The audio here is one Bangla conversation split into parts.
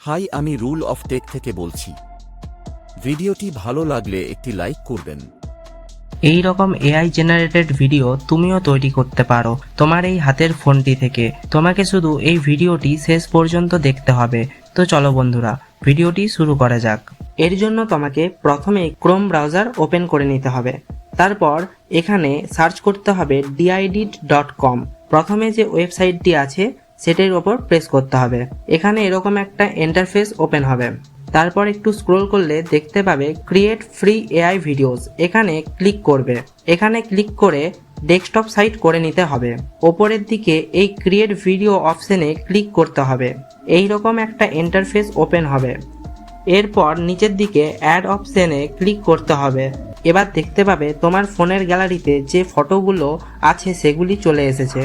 হাই, আমি রুল অফ টেক থেকে বলছি। ভিডিওটি ভালো লাগলে একটি লাইক করবেন। এই রকম এআই জেনারেটেড ভিডিও তুমিও তৈরি করতে পারো তোমার এই হাতের ফোনটি থেকে। তোমাকে শুধু এই ভিডিওটি শেষ পর্যন্ত দেখতে হবে। তো চলো বন্ধুরা, ভিডিওটি শুরু করা যাক। এর জন্য তোমাকে প্রথমে ক্রোম ব্রাউজার ওপেন করে নিতে হবে। তারপর এখানে সার্চ করতে হবে diedit.com। প্রথমে যে ওয়েবসাইটটি আছে সেটির ওপর প্রেস করতে হবে। এখানে এরকম একটা ইন্টারফেস ওপেন হবে। তারপর একটু স্ক্রোল করলে দেখতে পাবে ক্রিয়েট ফ্রি এআই ভিডিওস, এখানে ক্লিক করবে। এখানে ক্লিক করে ডেস্কটপ সাইট করে নিতে হবে। ওপরের দিকে এই ক্রিয়েট ভিডিও অপশনে ক্লিক করতে হবে। এই রকম একটা ইন্টারফেস ওপেন হবে। এরপর নিচের দিকে অ্যাড অপশনে ক্লিক করতে হবে। এবার দেখতে পাবে তোমার ফোনের গ্যালারিতে যে ফটোগুলো আছে সেগুলি চলে এসেছে।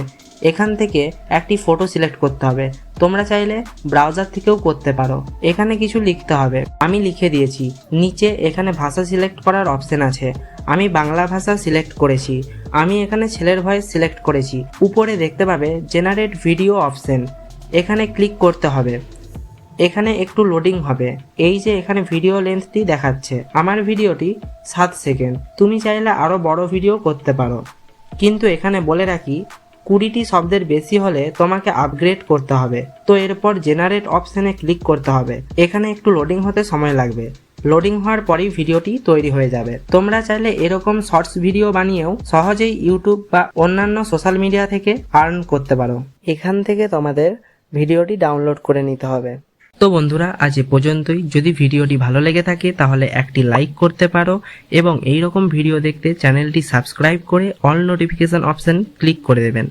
এখান থেকে একটি ফটো সিলেক্ট করতে হবে। তোমরা চাইলে ব্রাউজার থেকেও করতে পারো। এখানে কিছু লিখতে হবে, আমি লিখে দিয়েছি। নিচে এখানে ভাষা সিলেক্ট করার অপশন আছে, আমি বাংলা ভাষা সিলেক্ট করেছি। আমি এখানে ছেলের ভয়েস সিলেক্ট করেছি। উপরে দেখতে পাবে জেনারেট ভিডিও অপশন, এখানে ক্লিক করতে হবে। এখানে একটু লোডিং হবে। এই যে এখানে ভিডিও লেন্থটি দেখাচ্ছে, আমার ভিডিওটি 7 সেকেন্ড। তুমি চাইলে আরো বড় ভিডিও করতে পারো, কিন্তু এখানে বলে রাখি 20টি শব্দের বেশি হলে তোমাকে আপগ্রেড করতে হবে। তো এরপর জেনারেট অপশনে ক্লিক করতে হবে। এখানে একটু লোডিং হতে সময় লাগবে। লোডিং হওয়ার পরেই ভিডিওটি তৈরি হয়ে যাবে। তোমরা চাইলে এরকম শর্টস ভিডিও বানিয়েও সহজেই ইউটিউব বা অন্যান্য সোশ্যাল মিডিয়া থেকে আর্ন করতে পারো। এখান থেকে তোমাদের ভিডিওটি ডাউনলোড করে নিতে হবে। তো বন্ধুরা, আজ এ পর্যন্তই। যদি ভিডিওটি ভালো লেগে থাকে তাহলে একটি লাইক করতে পারো এবং এই রকম ভিডিও দেখতে চ্যানেলটি সাবস্ক্রাইব করে অল নোটিফিকেশন অপশন ক্লিক করে দেবেন।